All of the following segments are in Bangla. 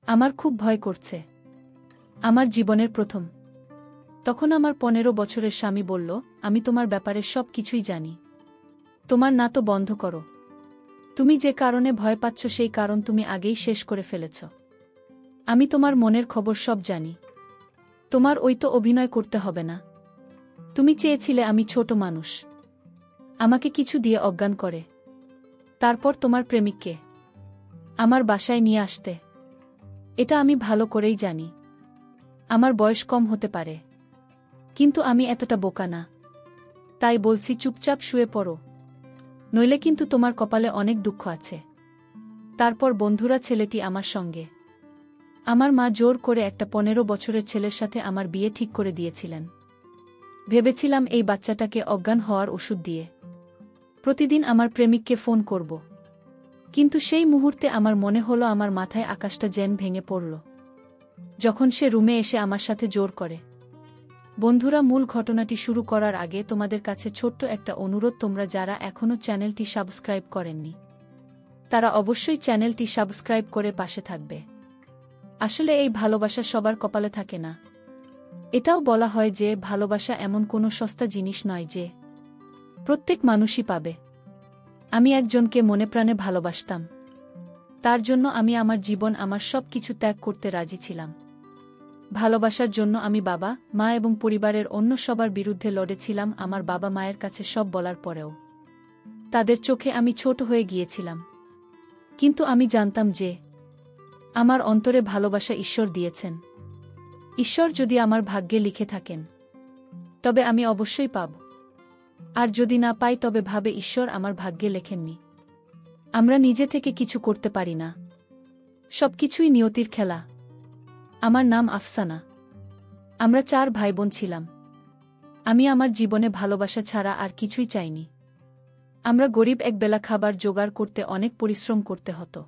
আমার খুব ভয় করছে। আমার জীবনের প্রথম। তখন আমার 15 বছরের স্বামী বলল, আমি তোমার ব্যাপারে সব কিছুই জানি। তোমার না তো বন্ধ করো। তুমি যে কারণে ভয় পাচ্ছ সেই কারণ তুমি আগেই শেষ করে ফেলেছ। আমি তোমার মনের খবর সব জানি। তোমার ওই তো অভিনয় করতে হবে না। তুমি চেয়েছিলে আমি ছোট মানুষ। আমাকে কিছু দিয়ে অজ্ঞান করে তারপর তোমার প্রেমিককে আমার বাসায় নিয়ে আসতে। এটা আমি ভালো করেই জানি। আমার বয়স কম হতে পারে, কিন্তু আমি এতটা বোকা না। তাই বলছি চুপচাপ শুয়ে পড়ো, নইলে কিন্তু তোমার কপালে অনেক দুঃখ আছে। তারপর বন্ধুরা ছেলেটি আমার সঙ্গে। আমার মা জোর করে একটা 15 বছরের ছেলের সাথে আমার বিয়ে ঠিক করে দিয়েছিলেন। ভেবেছিলাম এই বাচ্চাটাকে অজ্ঞান হওয়ার ওষুধ দিয়ে প্রতিদিন আমার প্রেমিককে ফোন করব। কিন্তু সেই মুহূর্তে আমার মনে হলো আমার মাথায় আকাশটা যেন ভেঙে পড়ল যখন সে রুমে এসে আমার সাথে জোর করে। বন্ধুরা, মূল ঘটনাটি শুরু করার আগে তোমাদের কাছে ছোট্ট একটা অনুরোধ, তোমরা যারা এখনও চ্যানেলটি সাবস্ক্রাইব করেননি তারা অবশ্যই চ্যানেলটি সাবস্ক্রাইব করে পাশে থাকবে। আসলে এই ভালোবাসা সবার কপালে থাকে না। এটাও বলা হয় যে ভালোবাসা এমন কোনো সস্তা জিনিস নয় যে প্রত্যেক মানুষই পাবে। আমি একজনকে মনে প্রাণে ভালোবাসতাম। তার জন্য আমি আমার জীবন, আমার সব কিছু ত্যাগ করতে রাজি ছিলাম। ভালোবাসার জন্য আমি বাবা, মা এবং পরিবারের অন্য সবার বিরুদ্ধে লড়েছিলাম। আমার বাবা মায়ের কাছে সব বলার পরেও তাদের চোখে আমি ছোট হয়ে গিয়েছিলাম। কিন্তু আমি জানতাম যে আমার অন্তরে ভালোবাসা ঈশ্বর দিয়েছেন। ঈশ্বর যদি আমার ভাগ্যে লিখে থাকেন তবে আমি অবশ্যই পাব, আর যদি না পাই তবে ভাবে ঈশ্বর আমার ভাগ্যে লেখেননি। আমরা নিজে থেকে কিছু করতে পারি না, সবকিছুই নিয়তির খেলা। আমার নাম আফসানা। আমরা 4 ভাইবোন ছিলাম। আমি আমার জীবনে ভালোবাসা ছাড়া আর কিছুই চাইনি। আমরা গরিব, একবেলা খাবার জোগাড় করতে অনেক পরিশ্রম করতে হতো।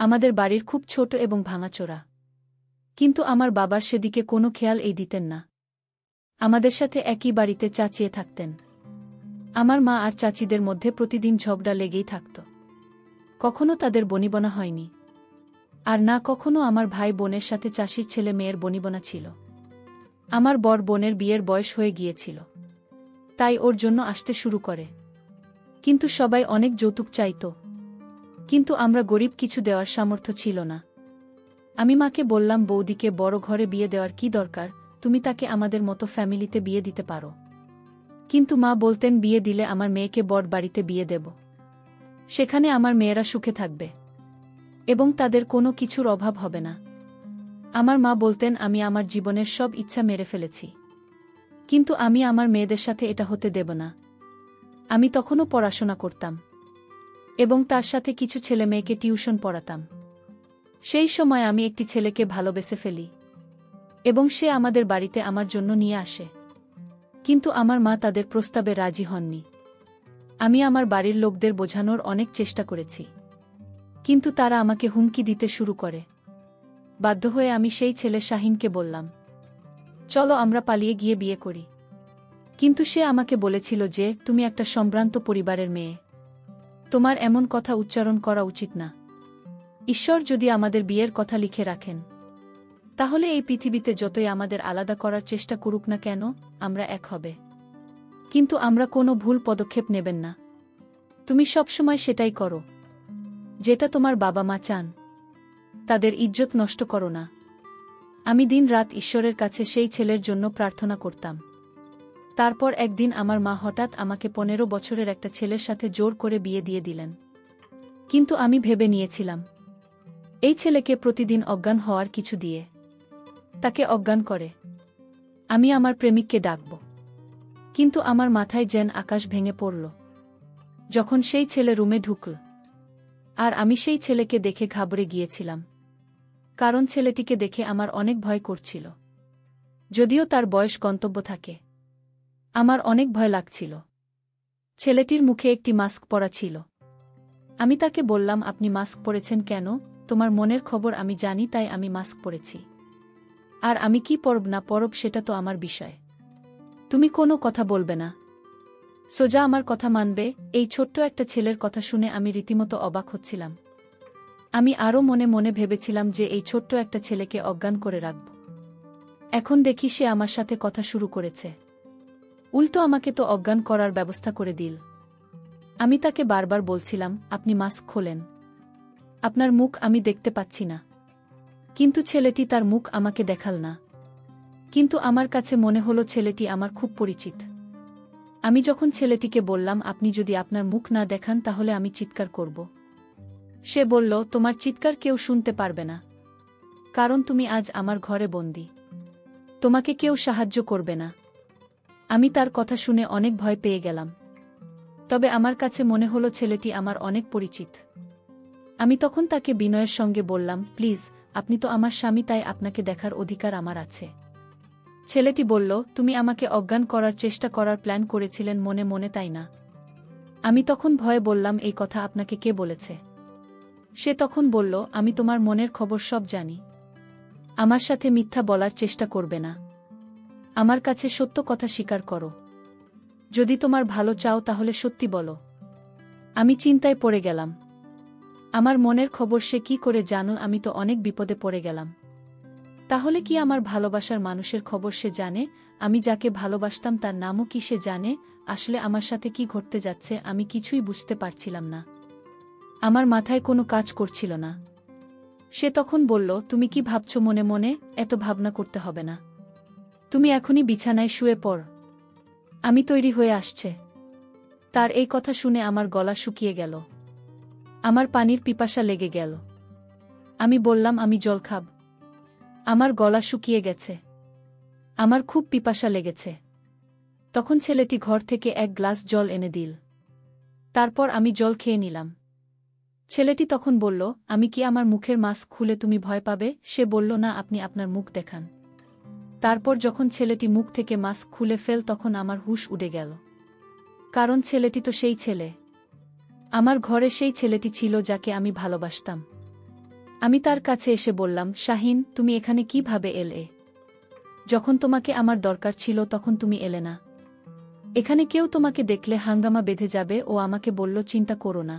আমাদের বাড়ির খুব ছোট এবং ভাঙাচোরা, কিন্তু আমার বাবার সেদিকে কোনো খেয়াল দিতেন না। আমাদের সাথে একই বাড়িতে চাচিয়ে থাকতেন। আমার মা আর চাচিদের মধ্যে প্রতিদিন ঝগড়া লেগেই থাকত। কখনো তাদের বনিবনা হয়নি, আর না কখনো আমার ভাই বোনের সাথে চাষির ছেলে মেয়ের বনিবনা ছিল। আমার বড় বোনের বিয়ের বয়স হয়ে গিয়েছিল, তাই ওর জন্য আসতে শুরু করে। কিন্তু সবাই অনেক যৌতুক চাইত, কিন্তু আমরা গরিব, কিছু দেওয়ার সামর্থ্য ছিল না। আমি মাকে বললাম, বৌদিকে বড় ঘরে বিয়ে দেওয়ার কি দরকার, তুমি তাকে আমাদের মতো ফ্যামিলিতে বিয়ে দিতে পারো। কিন্তু মা বলতেন, বিয়ে দিলে আমার মেয়েকে বড় বাড়িতে বিয়ে দেব, সেখানে আমার মেয়েরা সুখে থাকবে এবং তাদের কোনো কিছুর অভাব হবে না। আমার মা বলতেন, আমি আমার জীবনের সব ইচ্ছা মেরে ফেলেছি, কিন্তু আমি আমার মেয়েদের সাথে এটা হতে দেব না। আমি তখনও পড়াশোনা করতাম এবং তার সাথে কিছু ছেলে মেয়েকে টিউশন পড়াতাম। সেই সময় আমি একটি ছেলেকে ভালোবেসে ফেলি এবং সে আমাদের বাড়িতে আমার জন্য নিয়ে আসে। কিন্তু আমার মা তাদের প্রস্তাবে রাজি হননি। আমি আমার বাড়ির লোকদের বোঝানোর অনেক চেষ্টা করেছি, কিন্তু তারা আমাকে হুমকি দিতে শুরু করে। বাধ্য হয়ে আমি সেই ছেলে শাহিনকে বললাম, চলো আমরা পালিয়ে গিয়ে বিয়ে করি। কিন্তু সে আমাকে বলেছিল যে, তুমি একটা সম্ভ্রান্ত পরিবারের মেয়ে, তোমার এমন কথা উচ্চারণ করা উচিত না। ঈশ্বর যদি আমাদের বিয়ের কথা লিখে রাখেন, তাহলে এই পৃথিবীতে যতই আমাদের আলাদা করার চেষ্টা করুক না কেন, আমরা এক হবে। কিন্তু আমরা কোনো ভুল পদক্ষেপ নেবেন না। তুমি সবসময় সেটাই করো যেটা তোমার বাবা মা চান। তাদের ইজ্জত নষ্ট করো না। আমি দিন রাত ঈশ্বরের কাছে সেই ছেলের জন্য প্রার্থনা করতাম। তারপর একদিন আমার মা হঠাৎ আমাকে 15 বছরের একটা ছেলের সাথে জোর করে বিয়ে দিয়ে দিলেন। কিন্তু আমি ভেবে নিয়েছিলাম, এই ছেলেকে প্রতিদিন অজ্ঞান হওয়ার কিছু দিয়ে তাকে অজ্ঞান করে আমি আমার প্রেমিককে ডাকব। কিন্তু আমার মাথায় যেন আকাশ ভেঙে পড়ল যখন সেই ছেলে রুমে ঢুকল। আর আমি সেই ছেলেকে দেখে ঘাবড়ে গিয়েছিলাম, কারণ ছেলেটিকে দেখে আমার অনেক ভয় করছিল। যদিও তার বয়স গন্তব্য থাকে, আমার অনেক ভয় লাগছিল। ছেলেটির মুখে একটি মাস্ক পরা ছিল। আমি তাকে বললাম, আপনি মাস্ক পরেছেন কেন? তোমার মনের খবর আমি জানি, তাই আমি মাস্ক পরেছি। আর আমি কি পরব না পরব সেটা তো আমার বিষয়। তুমি কোনো কথা বলবে না, সোজা আমার কথা মানবে। এই ছোট্ট একটা ছেলের কথা শুনে আমি রীতিমতো অবাক হচ্ছিলাম। আমি আরও মনে মনে ভেবেছিলাম যে এই ছোট্ট একটা ছেলেকে অজ্ঞান করে রাখব। এখন দেখি সে আমার সাথে কথা শুরু করেছে। উল্টো আমাকে তো অজ্ঞান করার ব্যবস্থা করে দিল। আমি তাকে বারবার বলছিলাম, আপনি মাস্ক খোলেন, আপনার মুখ আমি দেখতে পাচ্ছি না। কিন্তু ছেলেটি তার মুখ আমাকে দেখাল না। কিন্তু আমার কাছে মনে হলো ছেলেটি আমার খুব পরিচিত। আমি যখন ছেলেটিকে বললাম, আপনি যদি আপনার মুখ না দেখান তাহলে আমি চিৎকার করব। সে বলল, তোমার চিৎকার কেউ শুনতে পারবে না, কারণ তুমি আজ আমার ঘরে বন্দী। তোমাকে কেউ সাহায্য করবে না। আমি তার কথা শুনে অনেক ভয় পেয়ে গেলাম। তবে আমার কাছে মনে হলো ছেলেটি আমার অনেক পরিচিত। আমি তখন তাকে বিনয়ের সঙ্গে বললাম, প্লিজ, আপনি তো আমার স্বামী, তাই আপনাকে দেখার অধিকার আমার আছে। ছেলেটি বলল, তুমি আমাকে অজ্ঞান করার চেষ্টা করার প্ল্যান করেছিলেন মনে মনে, তাই না? আমি তখন ভয়ে বললাম, এই কথা আপনাকে কে বলেছে? সে তখন বলল, আমি তোমার মনের খবর সব জানি। আমার সাথে মিথ্যা বলার চেষ্টা করবে না। আমার কাছে সত্য কথা স্বীকার করো। যদি তোমার ভালো চাও তাহলে সত্যি বলো। আমি চিন্তায় পড়ে গেলাম। আমার মনের খবর সে কি করে জানো? আমি তো অনেক বিপদে পড়ে গেলাম। তাহলে কি আমার ভালোবাসার মানুষের খবর সে জানে? আমি যাকে ভালোবাসতাম তার নামও কি সে জানে? আসলে আমার সাথে কি ঘটতে যাচ্ছে আমি কিছুই বুঝতে পারছিলাম না। আমার মাথায় কোনো কাজ করছিল না। সে তখন বলল, তুমি কি ভাবছ মনে মনে? এত ভাবনা করতে হবে না। তুমি এখনই বিছানায় শুয়ে পড়, আমি তৈরি হয়ে আসছে। তার এই কথা শুনে আমার গলা শুকিয়ে গেল। আমার পানির পিপাসা লেগে গেল। আমি বললাম, আমি জল খাব। আমার গলা শুকিয়ে গেছে। আমার খুব পিপাসা লেগেছে। তখন ছেলেটি ঘর থেকে এক গ্লাস জল এনে দিল। তারপর আমি জল খেয়ে নিলাম। ছেলেটি তখন বলল, আমি কি আমার মুখের মাস্ক খুলে তুমি ভয় পাবে? সে বলল, না, আপনি আপনার মুখ দেখান। তারপর যখন ছেলেটি মুখ থেকে মাস্ক খুলে ফেল তখন আমার হুঁশ উড়ে গেল। কারণ ছেলেটি তো সেই ছেলে। আমার ঘরে সেই ছেলেটি ছিল যাকে আমি ভালোবাসতাম। আমি তার কাছে এসে বললাম, শাহিন, তুমি এখানে কিভাবে এলে? যখন তোমাকে আমার দরকার ছিল তখন তুমি এলে না। এখানে কেউ তোমাকে দেখলে হাঙ্গামা বেঁধে যাবে। ও আমাকে বলল, চিন্তা করো না,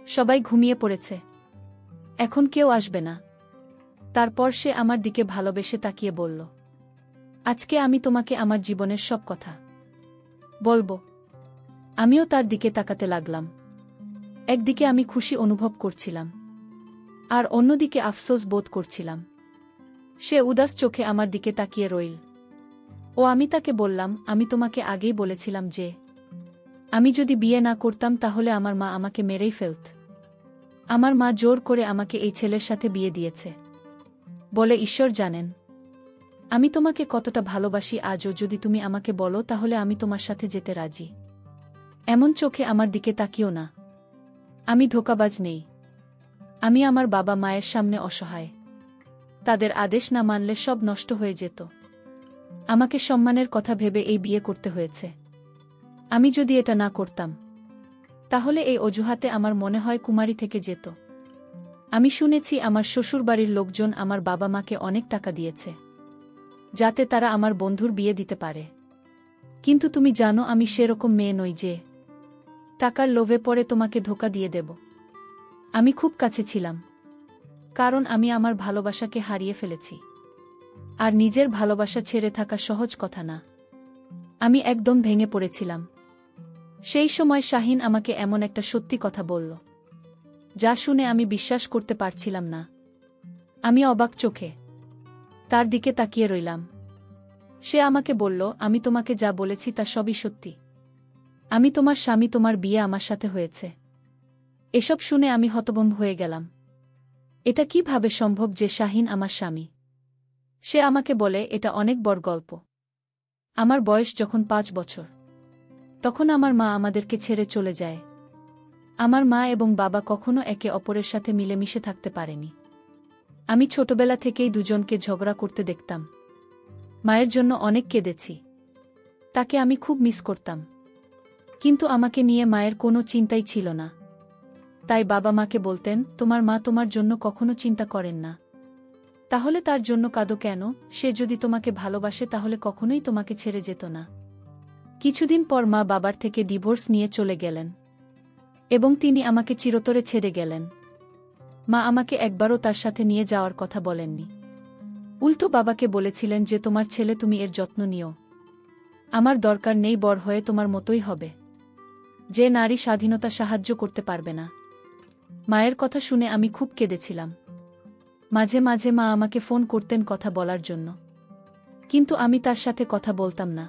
সবাই ঘুমিয়ে পড়েছে, এখন কেউ আসবে না। তারপর সে আমার দিকে ভালোবেসে তাকিয়ে বলল, আজকে আমি তোমাকে আমার জীবনের সব কথা বলবো। আমিও তার দিকে তাকাতে লাগলাম। একদিকে আমি খুশি অনুভব করছিলাম, আর অন্যদিকে আফসোস বোধ করছিলাম। সে উদাস চোখে আমার দিকে তাকিয়ে রইল। আমি তাকে বললাম, আমি তোমাকে আগেই বলেছিলাম যে আমি যদি বিয়ে না করতাম তাহলে আমার মা আমাকে মেরেই ফেলত। আমার মা জোর করে আমাকে এই ছেলের সাথে বিয়ে দিয়েছে বলে ঈশ্বর জানেন আমি তোমাকে কতটা ভালোবাসি। আজও যদি তুমি আমাকে বলো তাহলে আমি তোমার সাথে যেতে রাজি। এমন চোখে আমার দিকে তাকিও না। আমি ধোঁকাবাজ নেই। আমি আমার বাবা মায়ের সামনে অসহায়। তাদের আদেশ না মানলে সব নষ্ট হয়ে যেত। আমাকে সম্মানের কথা ভেবে এই বিয়ে করতে হয়েছে। আমি যদি এটা না করতাম তাহলে এই অজুহাতে আমার মনে হয় কুমারী থেকে যেত। আমি শুনেছি আমার শ্বশুরবাড়ির লোকজন আমার বাবা মাকে অনেক টাকা দিয়েছে যাতে তারা আমার বন্ধুর বিয়ে দিতে পারে। কিন্তু তুমি জানো আমি সেরকম মেয়ে নই যে টাকার লোভে পড়ে তোমাকে ধোঁকা দিয়ে দেব। আমি খুব কাছে ছিলাম, কারণ আমি আমার ভালোবাসাকে হারিয়ে ফেলেছি। আর নিজের ভালোবাসা ছেড়ে থাকা সহজ কথা না। আমি একদম ভেঙে পড়েছিলাম। সেই সময় শাহিন আমাকে এমন একটা সত্যি কথা বলল যা শুনে আমি বিশ্বাস করতে পারছিলাম না। আমি অবাক চোখে তার দিকে তাকিয়ে রইলাম। সে আমাকে বলল, আমি তোমাকে যা বলেছি তা সবই সত্যি। আমি তোমার স্বামী, তোমার বিয়ে আমার সাথে হয়েছে। এসব শুনে আমি হতভম্ব হয়ে গেলাম। এটা কিভাবে সম্ভব যে শাহিন আমার স্বামী? সে আমাকে বলে, এটা অনেক বড় গল্প। আমার বয়স যখন 5 বছর তখন আমার মা আমাদেরকে ছেড়ে চলে যায়। আমার মা এবং বাবা কখনো একে অপরের সাথে মিলেমিশে থাকতে পারেনি। আমি ছোটবেলা থেকেই দুজনকে ঝগড়া করতে দেখতাম। মায়ের জন্য অনেক কেঁদেছি। তাকে আমি খুব মিস করতাম। কিন্তু আমাকে নিয়ে মায়ের কোনো চিন্তাই ছিল না। তাই বাবা মাকে বলতেন, তোমার মা তোমার জন্য কখনো চিন্তা করেন না, তাহলে তার জন্য কাঁদো কেন? সে যদি তোমাকে ভালোবাসে তাহলে কখনোই তোমাকে ছেড়ে যেত না। কিছুদিন পর মা বাবার থেকে ডিভোর্স নিয়ে চলে গেলেন এবং তিনি আমাকে চিরতরে ছেড়ে গেলেন। মা আমাকে একবারও তার সাথে নিয়ে যাওয়ার কথা বলেননি। উল্টো বাবাকে বলেছিলেন যে তোমার ছেলে, তুমি এর যত্ন নিও। আমার দরকার নেই, বড় হয়ে তোমার মতোই হবে। যে নারী স্বাধীনতা সাহায্য করতে পারবে না। মায়ের কথা শুনে আমি খুব কেঁদেছিলাম। মাঝে মাঝে মা আমাকে ফোন করতেন কথা বলার জন্য, কিন্তু আমি তার সাথে কথা বলতাম না।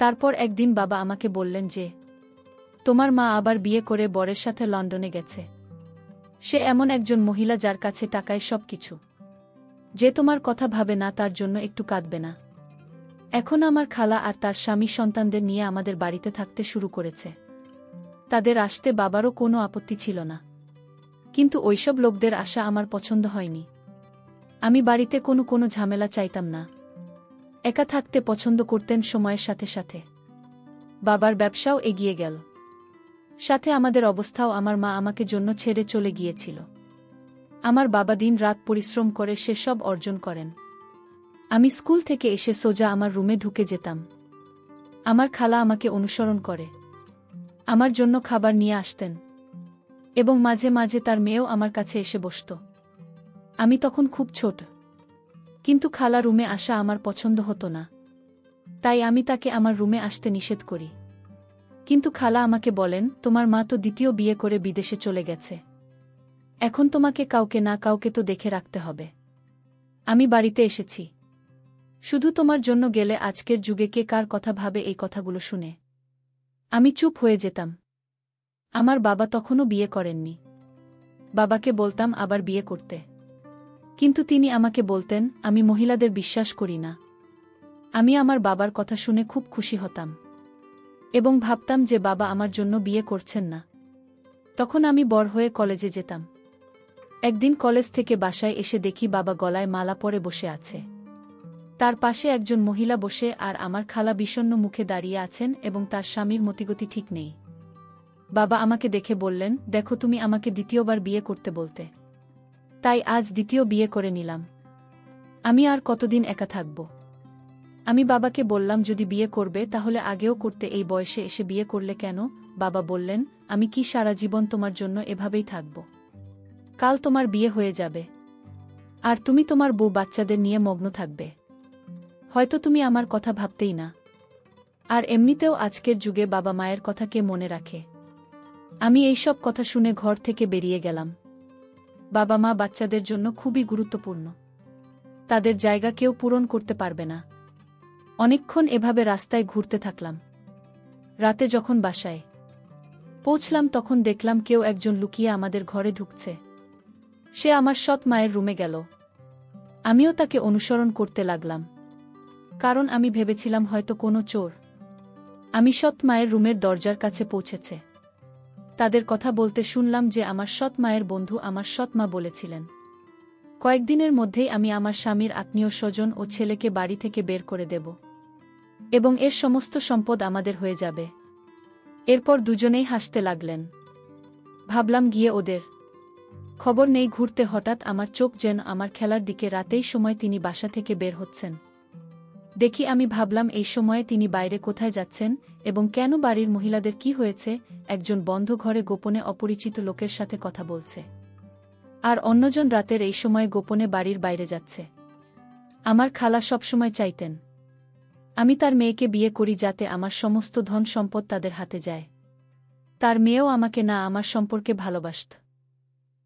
তারপর একদিন বাবা আমাকে বললেন যে তোমার মা আবার বিয়ে করে বরের সাথে লন্ডনে গেছে। সে এমন একজন মহিলা যার কাছে টাকায় সব কিছু। যে তোমার কথা ভাবে না, তার জন্য একটু কাঁদবে না। এখন আমার খালা আর তার স্বামী সন্তানদের নিয়ে আমাদের বাড়িতে থাকতে শুরু করেছে। তাদের আসতে বাবারও কোনো আপত্তি ছিল না, কিন্তু ওইসব লোকদের আসা আমার পছন্দ হয়নি। আমি বাড়িতে কোনো ঝামেলা চাইতাম না। একা থাকতে পছন্দ করতেন সময়ের সাথে সাথে। বাবার ব্যবসাও এগিয়ে গেল, সাথে আমাদের অবস্থাও। আমার মা আমাকে জন্য ছেড়ে চলে গিয়েছিল। আমার বাবা দিন রাত পরিশ্রম করে সেসব অর্জন করেন। আমি স্কুল থেকে এসে সোজা আমার রুমে ঢুকে যেতাম। আমার খালা আমাকে অনুসরণ করে আমার জন্য খাবার নিয়ে আসতেন, এবং মাঝে মাঝে তার মেয়েও আমার কাছে এসে বসত। আমি তখন খুব ছোট, কিন্তু খালা রুমে আসা আমার পছন্দ হতো না। তাই আমি তাকে আমার রুমে আসতে নিষেধ করি। কিন্তু খালা আমাকে বলেন, তোমার মা তো দ্বিতীয় বিয়ে করে বিদেশে চলে গেছে। এখন তোমাকে কাউকে না কাউকে তো দেখে রাখতে হবে। আমি বাড়িতে এসেছি শুধু তোমার জন্য। গেলে আজকের যুগে কে কার কথা ভাবে এই কথাগুলো শুনে? আমি চুপ হয়ে যেতাম। আমার বাবা তখনও বিয়ে করেননি। বাবাকে বলতাম আবার বিয়ে করতে, কিন্তু তিনি আমাকে বলতেন আমি মহিলাদের বিশ্বাস করি না। আমি আমার বাবার কথা শুনে খুব খুশি হতাম এবং ভাবতাম যে বাবা আমার জন্য বিয়ে করছেন না। তখন আমি বড় হয়ে কলেজে যেতাম। একদিন কলেজ থেকে বাসায় এসে দেখি বাবা গলায় মালা পরে বসে আছে। তার পাশে একজন মহিলা বসে, আর আমার খালা বিষণ্ণ মুখে দাঁড়িয়ে আছেন এবং তার স্বামীর মতিগতি ঠিক নেই। বাবা আমাকে দেখে বললেন, দেখো, তুমি আমাকে দ্বিতীয়বার বিয়ে করতে বলতে, তাই আজ দ্বিতীয় বিয়ে করে নিলাম। আমি আর কতদিন একা থাকব? আমি বাবাকে বললাম, যদি বিয়ে করবে তাহলে আগেও করতে, এই বয়সে এসে বিয়ে করলে কেন? বাবা বললেন, আমি কি সারা জীবন তোমার জন্য এভাবেই থাকব? কাল তোমার বিয়ে হয়ে যাবে, আর তুমি তোমার বউ বাচ্চাদের নিয়ে মগ্ন থাকবে। হয়তো তুমি আমার কথা ভাবতেই না। আর এমনিতেও আজকের যুগে বাবা মায়ের কথা কে মনে রাখে? আমি এইসব কথা শুনে ঘর থেকে বেরিয়ে গেলাম। বাবা মা বাচ্চাদের জন্য খুবই গুরুত্বপূর্ণ। তাদের জায়গা কেউ পূরণ করতে পারবে না। অনেকক্ষণ এভাবে রাস্তায় ঘুরতে থাকলাম। রাতে যখন বাসায় পৌঁছলাম তখন দেখলাম কেউ একজন লুকিয়ে আমাদের ঘরে ঢুকছে। সে আমার সৎ মায়ের রুমে গেল। আমিও তাকে অনুসরণ করতে লাগলাম, কারণ আমি ভেবেছিলাম হয়তো কোনো চোর। আমি সৎ মায়ের রুমের দরজার কাছে পৌঁছেছে। তাদের কথা বলতে শুনলাম যে আমার সৎ মায়ের বন্ধু আমার সৎ মা বলেছিলেন কয়েকদিনের মধ্যেই আমি আমার স্বামীর আত্মীয় স্বজন ও ছেলেকে বাড়ি থেকে বের করে দেব, এবং এর সমস্ত সম্পদ আমাদের হয়ে যাবে। এরপর দুজনেই হাসতে লাগলেন। ভাবলাম গিয়ে ওদের খবর নেই। ঘুরতে হঠাৎ আমার চোখ যেন আমার খেলার দিকে। রাতেই সময় তিনি বাসা থেকে বের হচ্ছেন দেখি। আমি ভাবলাম এই সময়ে তিনি বাইরে কোথায় যাচ্ছেন এবং কেন? বাড়ির মহিলাদের কি হয়েছে? একজন বন্ধ ঘরে গোপনে অপরিচিত লোকের সাথে কথা বলছে, আর অন্যজন রাতের এই সময়ে গোপনে বাড়ির বাইরে যাচ্ছে। আমার খালা সবসময় চাইতেন আমি তার মেয়েকে বিয়ে করি, যাতে আমার সমস্ত ধন সম্পদ তাদের হাতে যায়। তার মেয়েও আমাকে না আমার সম্পর্কে ভালোবাসত।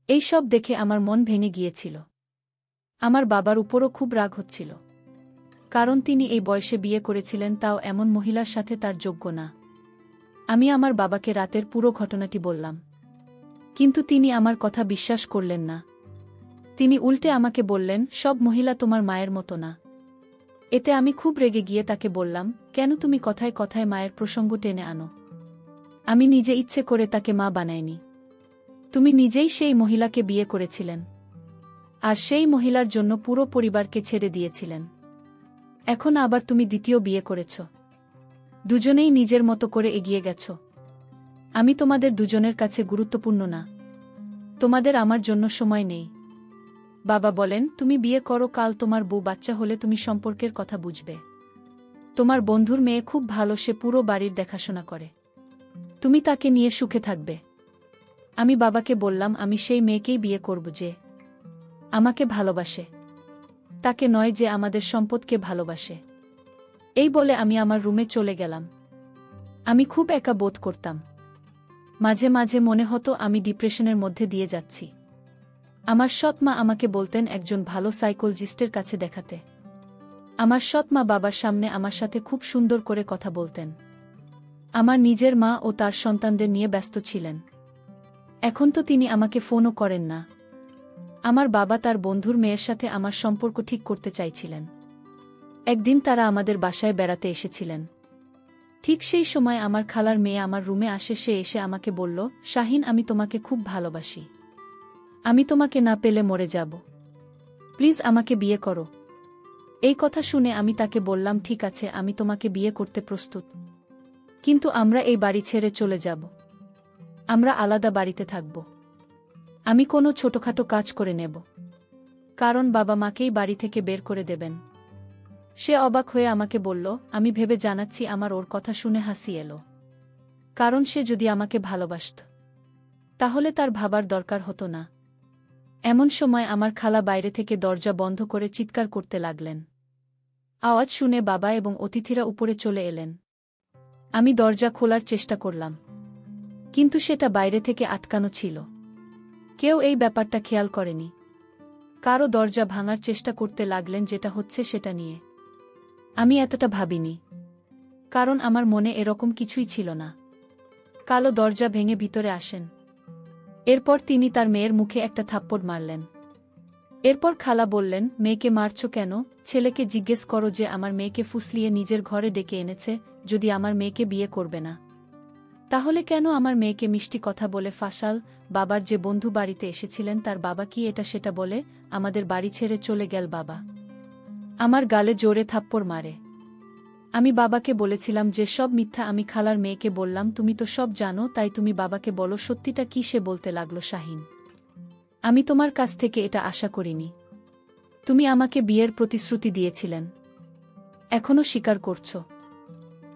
এই সব দেখে আমার মন ভেঙে গিয়েছিল। আমার বাবার উপরও খুব রাগ হচ্ছিল, কারণ তিনি এই বয়সে বিয়ে করেছিলেন, তাও এমন মহিলার সাথে তার যোগ্য না। আমি আমার বাবাকে রাতের পুরো ঘটনাটি বললাম, কিন্তু তিনি আমার কথা বিশ্বাস করলেন না। তিনি উল্টে আমাকে বললেন, সব মহিলা তোমার মায়ের মতো না। এতে আমি খুব রেগে গিয়ে তাকে বললাম, কেন তুমি কথায় কথায় মায়ের প্রসঙ্গ টেনে আনো? আমি নিজে ইচ্ছে করে তাকে মা বানাইনি। তুমি নিজেই সেই মহিলাকে বিয়ে করেছিলেন, আর সেই মহিলার জন্য পুরো পরিবারকে ছেড়ে দিয়েছিলেন। এখন আবার তুমি দ্বিতীয় বিয়ে করেছ। দুজনেই নিজের মতো করে এগিয়ে গেছ। আমি তোমাদের দুজনের কাছে গুরুত্বপূর্ণ না। তোমাদের আমার জন্য সময় নেই। বাবা বলেন, তুমি বিয়ে করো, কাল তোমার বউ বাচ্চা হলে তুমি সম্পর্কের কথা বুঝবে। তোমার বন্ধুর মেয়ে খুব ভালো, সে পুরো বাড়ির দেখাশোনা করে। তুমি তাকে নিয়ে সুখে থাকবে। আমি বাবাকে বললাম আমি সেই মেয়েকেই বিয়ে করব যে আমাকে ভালোবাসে, তাকে নয় যে আমাদের সম্পদকে ভালোবাসে। এই বলে আমি আমার রুমে চলে গেলাম। আমি খুব একা বোধ করতাম। মাঝে মাঝে মনে হতো আমি ডিপ্রেশনের মধ্যে দিয়ে যাচ্ছি। আমার সৎ মা আমাকে বলতেন একজন ভালো সাইকোলজিস্টের কাছে দেখাতে। আমার সৎ মা বাবার সামনে আমার সাথে খুব সুন্দর করে কথা বলতেন। আমার নিজের মা ও তার সন্তানদের নিয়ে ব্যস্ত ছিলেন। এখন তো তিনি আমাকে ফোনও করেন না। আমার বাবা তার বন্ধুর মেয়ের সাথে আমার সম্পর্ক ঠিক করতে চাইছিলেন। একদিন তারা আমাদের বাসায় বেড়াতে এসেছিলেন। ঠিক সেই সময় আমার খালার মেয়ে আমার রুমে আসে। সে এসে আমাকে বলল, শাহিন, আমি তোমাকে খুব ভালোবাসি। আমি তোমাকে না পেলে মরে যাব। প্লিজ আমাকে বিয়ে করো। এই কথা শুনে আমি তাকে বললাম, ঠিক আছে, আমি তোমাকে বিয়ে করতে প্রস্তুত। কিন্তু আমরা এই বাড়ি ছেড়ে চলে যাব। আমরা আলাদা বাড়িতে থাকব। আমি কোনো ছোটখাটো কাজ করে নেব, কারণ বাবা মাকেই বাড়ি থেকে বের করে দেবেন। সে অবাক হয়ে আমাকে বলল, আমি ভেবে জানাচ্ছি। আমার ওর কথা শুনে হাসি এলো, কারণ সে যদি আমাকে ভালোবাসত তাহলে তার ভাবার দরকার হতো না। এমন সময় আমার খালা বাইরে থেকে দরজা বন্ধ করে চিৎকার করতে লাগলেন। আওয়াজ শুনে বাবা এবং অতিথিরা উপরে চলে এলেন। আমি দরজা খোলার চেষ্টা করলাম, কিন্তু সেটা বাইরে থেকে আটকানো ছিল। কেউ এই ব্যাপারটা খেয়াল করেনি। কারো দরজা ভাঙার চেষ্টা করতে লাগলেন, যেটা হচ্ছে সেটা নিয়ে আমি এতটা ভাবিনি, কারণ আমার মনে এরকম কিছুই ছিল না। কালো দরজা ভেঙে ভিতরে আসেন। এরপর তিনি তার মেয়ের মুখে একটা থাপ্পড় মারলেন। এরপর খালা বললেন, মেয়েকে মারছ কেন? ছেলেকে জিজ্ঞেস করো যে আমার মেয়েকে ফুসলিয়ে নিজের ঘরে ডেকে এনেছে। যদি আমার মেয়েকে বিয়ে করবে না, তাহলে কেন আমার মেয়েকে মিষ্টি কথা বলে ফাঁসাল? বাবার যে বন্ধু বাড়িতে এসেছিলেন তার বাবা কি এটা সেটা বলে আমাদের বাড়ি ছেড়ে চলে গেল? বাবা আমার গালে জোরে থাপ্পড় মারে। আমি বাবাকে বলেছিলাম যে সব মিথ্যা। আমি খালার মেয়েকে বললাম, তুমি তো সব জানো, তাই তুমি বাবাকে বলো সত্যিটা কি। সে বলতে লাগলো, শাহিন, আমি তোমার কাছ থেকে এটা আশা করিনি। তুমি আমাকে বিয়ের প্রতিশ্রুতি দিয়েছিলেন, এখনও স্বীকার করছো।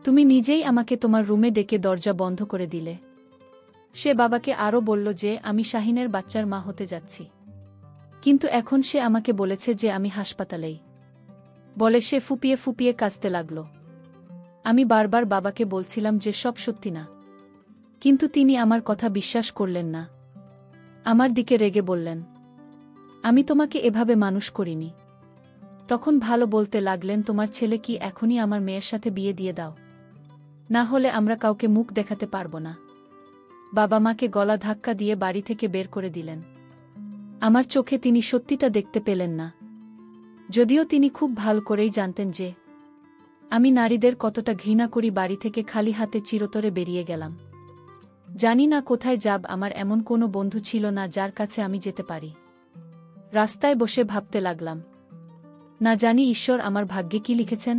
তুমি নিজেই আমাকে তোমার রুমে ডেকে দরজা বন্ধ করে দিলে। সে বাবাকে আরও বলল যে আমি শাহিনের বাচ্চার মা হতে যাচ্ছি, কিন্তু এখন সে আমাকে বলেছে যে আমি হাসপাতালেই। বলে সে ফুপিয়ে ফুপিয়ে কাঁদতে লাগল। আমি বারবার বাবাকে বলছিলাম যে সব সত্যি না, কিন্তু তিনি আমার কথা বিশ্বাস করলেন না। আমার দিকে রেগে বললেন, আমি তোমাকে এভাবে মানুষ করিনি। তখন ভালো বলতে লাগলেন, তোমার ছেলে কি এখনই আমার মেয়ের সাথে বিয়ে দিয়ে দাও, না হলে আমরা কাউকে মুখ দেখাতে পারব না। বাবা মাকে গলা ধাক্কা দিয়ে বাড়ি থেকে বের করে দিলেন। আমার চোখে তিনি সত্যিটা দেখতে পেলেন না, যদিও তিনি খুব ভালো করেই জানতেন যে আমি নারীদের কতটা ঘৃণা করি। বাড়ি থেকে খালি হাতে চিরতরে বেরিয়ে গেলাম। জানি না কোথায় যাব। আমার এমন কোনো বন্ধু ছিল না যার কাছে আমি যেতে পারি। রাস্তায় বসে ভাবতে লাগলাম, না জানি ঈশ্বর আমার ভাগ্যে কি লিখেছেন।